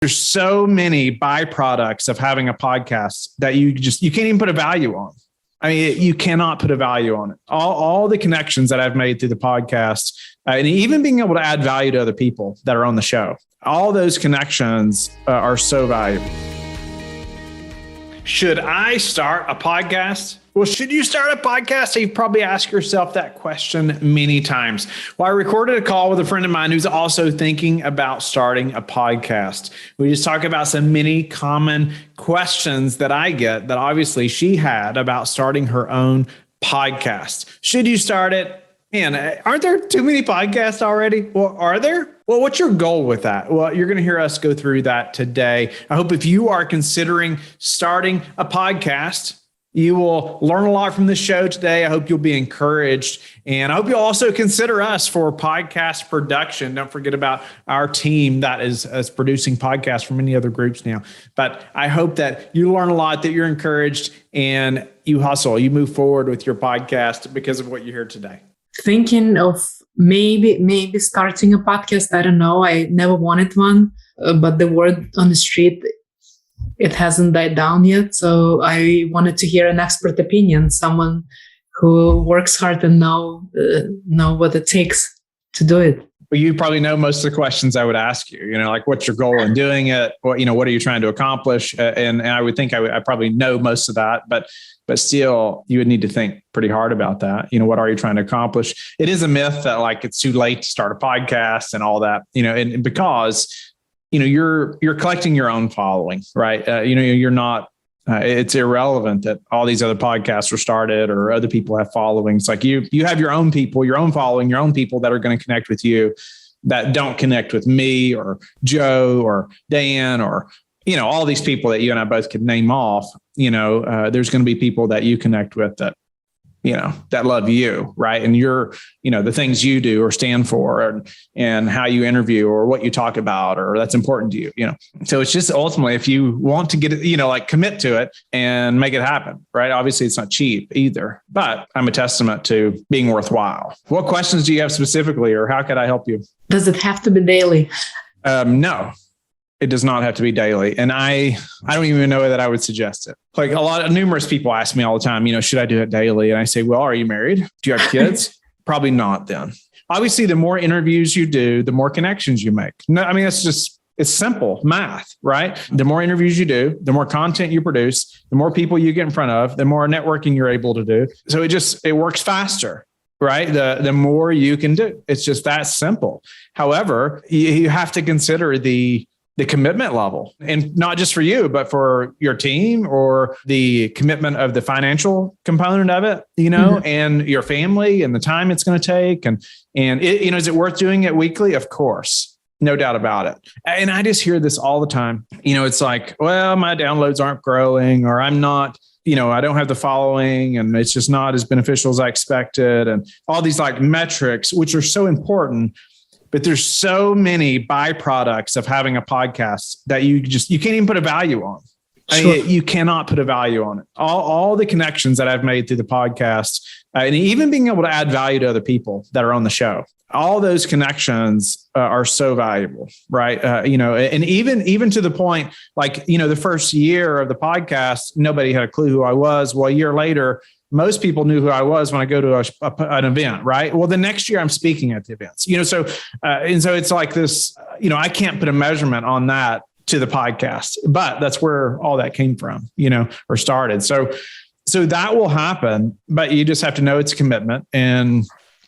There's so many byproducts of having a podcast that you can't even put a value on. I mean, you cannot put a value on it. All the connections that I've made through the podcast, and even being able to add value to other people that are on the show, all those connections are so valuable. Should I start a podcast? Well, should you start a podcast? You've probably asked yourself that question many times. Well, I recorded a call with a friend of mine who's also thinking about starting a podcast. We just talk about some many common questions that I get that obviously she had about starting her own podcast. Should you start it? Man, aren't there too many podcasts already? Well, are there? Well, what's your goal with that? Well, you're going to hear us go through that today. I hope if you are considering starting a podcast, you will learn a lot from this show today. I hope you'll be encouraged. And I hope you'll also consider us for podcast production. Don't forget about our team that is producing podcasts for many other groups now. But I hope that you learn a lot, that you're encouraged, and you hustle. You move forward with your podcast because of what you hear today. Thinking of maybe starting a podcast. I don't know. I never wanted one, but the word on the street, it hasn't died down yet. So I wanted to hear an expert opinion, someone who works hard and know what it takes to do it. Well, you probably know most of the questions I would ask you, like what's your goal in doing it? What are you trying to accomplish? And I would think I probably know most of that, but still you would need to think pretty hard about that. What are you trying to accomplish? It is a myth that like, it's too late to start a podcast and all that, and because, you're collecting your own following, right? You're not, it's irrelevant that all these other podcasts were started or other people have followings. Like you have your own people, your own following, your own people that are going to connect with you that don't connect with me or Joe or Dan or, all these people that you and I both could name off. There's going to be people that you connect with that, that love you, right? And you're, the things you do or stand for and how you interview or what you talk about, or that's important to you, So it's just ultimately, if you want to get it, commit to it and make it happen, right? Obviously it's not cheap either, but I'm a testament to being worthwhile. What questions do you have specifically, or how could I help you? Does it have to be daily? No. It does not have to be daily. And I don't even know that I would suggest it. Like numerous people ask me all the time, should I do it daily? And I say, well, are you married? Do you have kids? Probably not then. Obviously, the more interviews you do, the more connections you make. No, I mean, it's simple math, right? The more interviews you do, the more content you produce, the more people you get in front of, the more networking you're able to do. So it works faster. Right? The more you can do. It's just that simple. However, you have to consider the commitment level, and not just for you, but for your team, or the commitment of the financial component of it, and your family and the time it's going to take. And is it worth doing it weekly? Of course, no doubt about it. And I just hear this all the time. It's like, well, my downloads aren't growing, or I'm not, I don't have the following, and it's just not as beneficial as I expected. And all these like metrics, which are so important. But there's so many byproducts of having a podcast that you can't even put a value on. Sure. I mean, you cannot put a value on it. All the connections that I've made through the podcast, and even being able to add value to other people that are on the show, all those connections are so valuable, right? And even to the point, like, the first year of the podcast, nobody had a clue who I was. Well, a year later, most people knew who I was when I go to an event, right? Well, the next year I'm speaking at the events, so it's like this, I can't put a measurement on that to the podcast, but that's where all that came from, or started. So that will happen, but you just have to know it's a commitment. And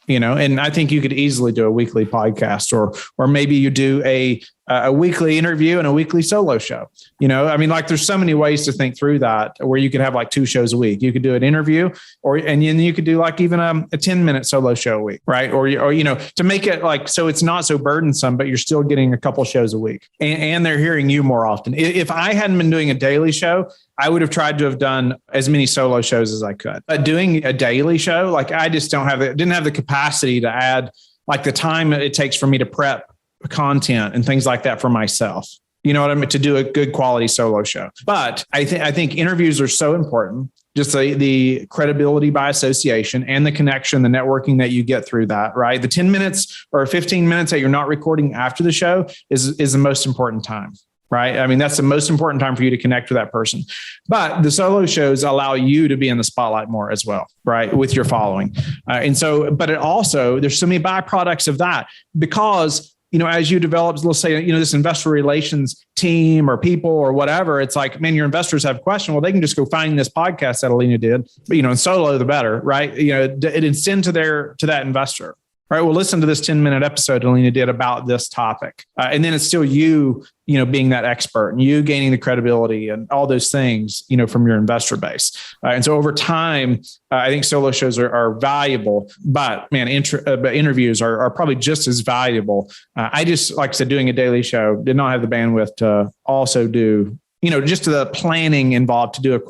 I think you could easily do a weekly podcast, or maybe you do a weekly interview and a weekly solo show. There's so many ways to think through that, where you could have like 2 shows a week. You could do an interview, and then you could do like even a 10-minute solo show a week, right? Or to make it like, so it's not so burdensome, but you're still getting a couple shows a week, and they're hearing you more often. If I hadn't been doing a daily show, I would have tried to have done as many solo shows as I could. But doing a daily show, like I just didn't have the capacity to add like the time it takes for me to prep content and things like that for myself. You know what I mean? To do a good quality solo show. But I think interviews are so important. Just the credibility by association and the connection, the networking that you get through that, right? The 10 minutes or 15 minutes that you're not recording after the show is the most important time. right? I mean, that's the most important time for you to connect with that person. But the solo shows allow you to be in the spotlight more as well, right? With your following. But it also, there's so many byproducts of that because, as you develop, let's say, this investor relations team or people or whatever, it's like, man, your investors have questions. Well, they can just go find this podcast that Alina did, and solo the better, right? It send to that investor. Right. Well, listen to this 10-minute episode Alina did about this topic. And then it's still you, being that expert and you gaining the credibility and all those things, from your investor base. And so over time, I think solo shows are valuable, but man, interviews are probably just as valuable. I just, like I said, doing a daily show, did not have the bandwidth to also do, just the planning involved to do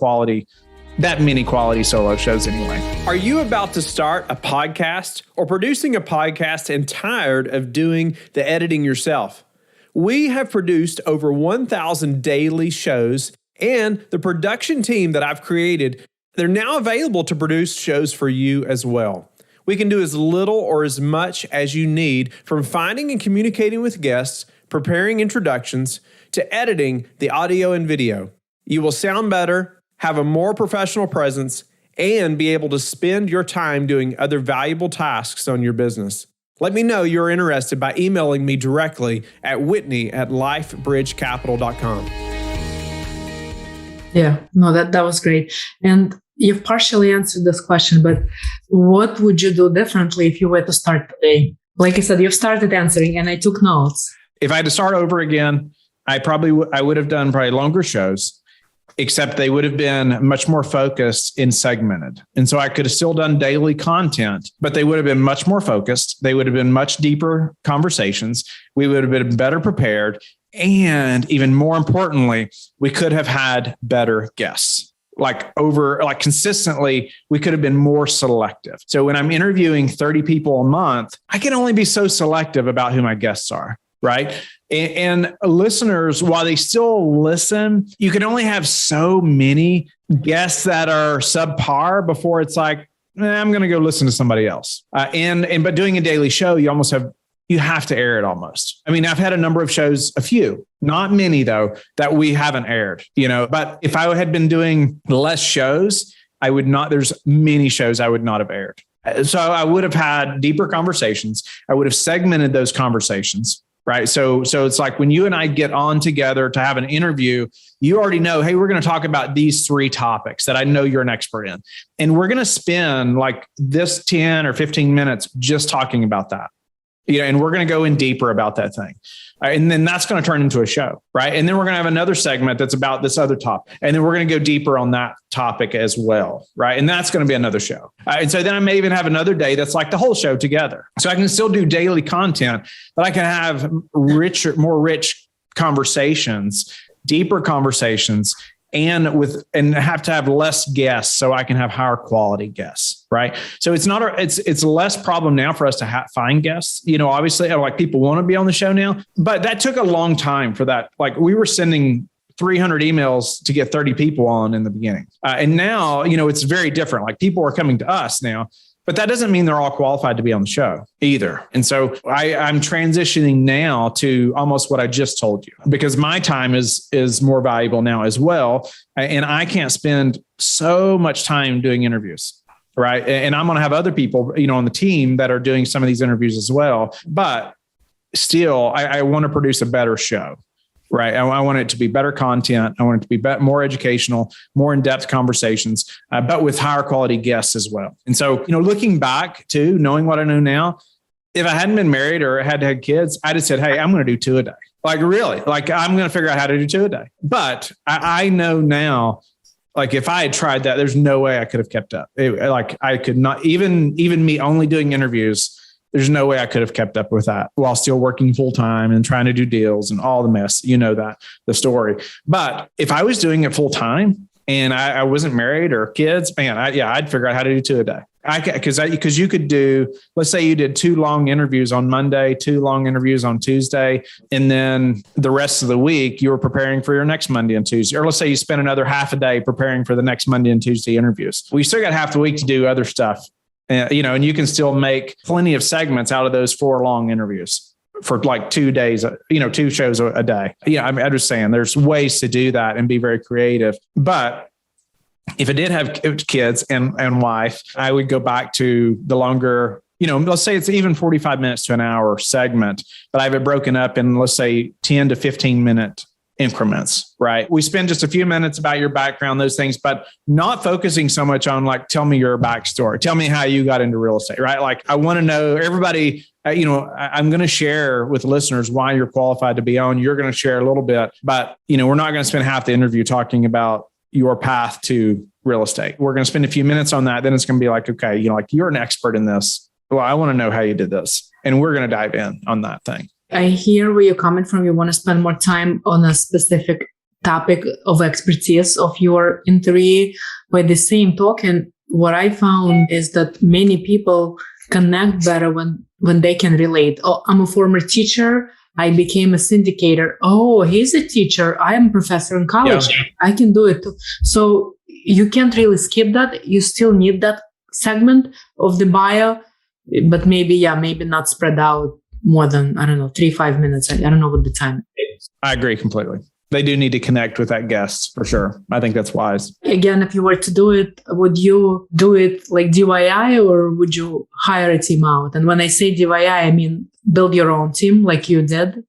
that many quality solo shows anyway. Are you about to start a podcast or producing a podcast and tired of doing the editing yourself? We have produced over 1,000 daily shows, and the production team that I've created, they're now available to produce shows for you as well. We can do as little or as much as you need, from finding and communicating with guests, preparing introductions, to editing the audio and video. You will sound better, have a more professional presence, and be able to spend your time doing other valuable tasks on your business. Let me know you're interested by emailing me directly at whitney@lifebridgecapital.com. Yeah, no, that was great. And you've partially answered this question, but what would you do differently if you were to start today? Like I said, you've started answering and I took notes. If I had to start over again, I would have done probably longer shows, except they would have been much more focused and segmented. And so I could have still done daily content, but they would have been much more focused. They would have been much deeper conversations. We would have been better prepared. And even more importantly, we could have had better guests. Consistently, we could have been more selective. So when I'm interviewing 30 people a month, I can only be so selective about who my guests are. Right. And listeners, while they still listen, you can only have so many guests that are subpar before it's like, I'm going to go listen to somebody else. But doing a daily show, you have to air it almost. I mean, I've had a number of shows, a few, not many though, that we haven't aired, but if I had been doing less shows, there's many shows I would not have aired. So I would have had deeper conversations. I would have segmented those conversations. Right. So it's like when you and I get on together to have an interview, you already know, hey, we're going to talk about these 3 topics that I know you're an expert in. And we're going to spend like this 10 or 15 minutes just talking about that. And we're going to go in deeper about that thing. And then that's going to turn into a show. Right. And then we're going to have another segment that's about this other topic. And then we're going to go deeper on that topic as well. Right. And that's going to be another show. And so then I may even have another day that's like the whole show together. So I can still do daily content, but I can have more rich conversations, deeper conversations, and have to have less guests so I can have higher quality guests. Right. So it's less problem now for us to find guests. Obviously, like people want to be on the show now, but that took a long time for that. Like we were sending 300 emails to get 30 people on in the beginning. And now, it's very different. Like people are coming to us now, but that doesn't mean they're all qualified to be on the show either. And so I'm transitioning now to almost what I just told you, because my time is more valuable now as well. And I can't spend so much time doing interviews. Right. And I'm going to have other people, on the team that are doing some of these interviews as well. But still, I want to produce a better show. Right. I want it to be better content. I want it to be more educational, more in-depth conversations, but with higher quality guests as well. And so, looking back to knowing what I know now, if I hadn't been married or had kids, I'd have said, hey, I'm going to do 2 a day. Like really, like I'm going to figure out how to do 2 a day. But I know now, like if I had tried that, there's no way I could have kept up. I could not, even me only doing interviews, there's no way I could have kept up with that while still working full time and trying to do deals and all the mess, the story. But if I was doing it full time and I wasn't married or kids, man, I'd figure out how to do 2 a day. Because you could do, let's say you did 2 long interviews on Monday, 2 long interviews on Tuesday, and then the rest of the week you were preparing for your next Monday and Tuesday. Or let's say you spent another half a day preparing for the next Monday and Tuesday interviews. We still got half the week to do other stuff. And you can still make plenty of segments out of those 4 long interviews, for like 2 days, 2 shows a day. Yeah, I'm just saying there's ways to do that and be very creative. But if I did have kids and wife, I would go back to the longer, let's say it's even 45 minutes to an hour segment, but I have it broken up in, let's say, 10 to 15 minute increments, right? We spend just a few minutes about your background, those things, but not focusing so much on like, tell me your backstory. Tell me how you got into real estate, right? Like I want to know everybody, I'm going to share with listeners why you're qualified to be on. You're going to share a little bit, but we're not going to spend half the interview talking about your path to real estate. We're going to spend a few minutes on that. Then it's going to be like, okay, you're an expert in this. Well, I want to know how you did this. And we're going to dive in on that thing. I hear where you're coming from. You want to spend more time on a specific topic of expertise of your interview. By the same token, what I found is that many people connect better when they can relate. Oh, I'm a former teacher. I became a syndicator. Oh, he's a teacher. I am a professor in college. Yeah. I can do it too. So you can't really skip that. You still need that segment of the bio, but maybe not spread out more than, 3-5 minutes. I don't know what the time is. I agree completely. They do need to connect with that guest for sure. I think that's wise. Again, if you were to do it, would you do it like DIY or would you hire a team out? And when I say DIY, I mean build your own team like you did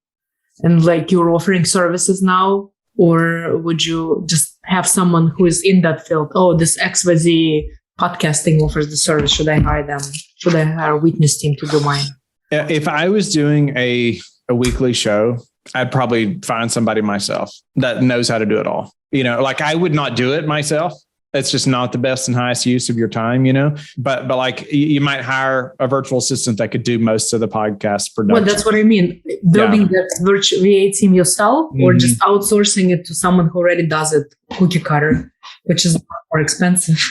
and like you're offering services now? Or would you just have someone who is in that field? Oh, this XYZ podcasting offers the service. Should I hire them? Should I hire Whitney's team to do mine? If I was doing a weekly show, I'd probably find somebody myself that knows how to do it all. Like I would not do it myself. It's just not the best and highest use of your time, but like you might hire a virtual assistant that could do most of the podcast production. Well, that's what I mean. Building that virtual VA team yourself or just outsourcing it to someone who already does it, cookie cutter, which is more expensive.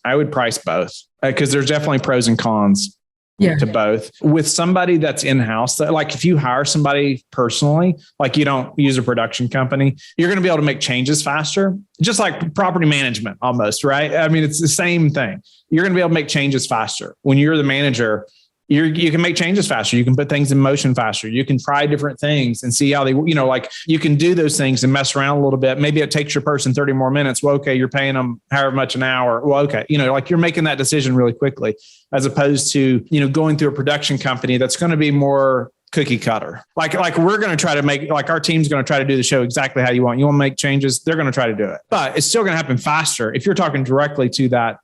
I would price both because there's definitely pros and cons. To both. With somebody that's in-house, like if you hire somebody personally, like you don't use a production company, you're going to be able to make changes faster, just like property management almost, right? I mean, it's the same thing. You're going to be able to make changes faster. When you're the manager, you can make changes faster. You can put things in motion faster. You can try different things and see how they, like you can do those things and mess around a little bit. Maybe it takes your person 30 more minutes. Well, okay, you're paying them however much an hour. Well, okay. Like you're making that decision really quickly as opposed to, going through a production company that's going to be more cookie cutter. Like we're going to try to make, like our team's going to try to do the show exactly how you want. You want to make changes. They're going to try to do it, but it's still going to happen faster if you're talking directly to that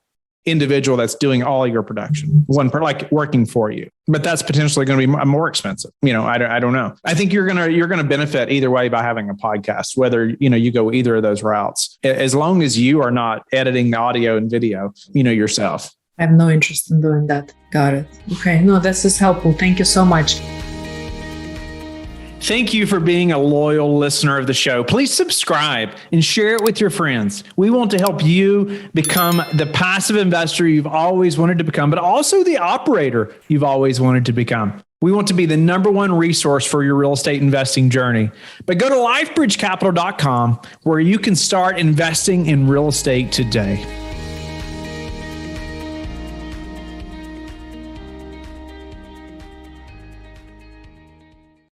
individual that's doing all your production, like working for you. But that's potentially going to be more expensive. I don't know. I think you're going to benefit either way by having a podcast, whether, you go either of those routes, as long as you are not editing the audio and video, yourself. I have no interest in doing that. Got it. Okay. No, this is helpful. Thank you so much. Thank you for being a loyal listener of the show. Please subscribe and share it with your friends. We want to help you become the passive investor you've always wanted to become, but also the operator you've always wanted to become. We want to be the #1 resource for your real estate investing journey. But go to lifebridgecapital.com where you can start investing in real estate today.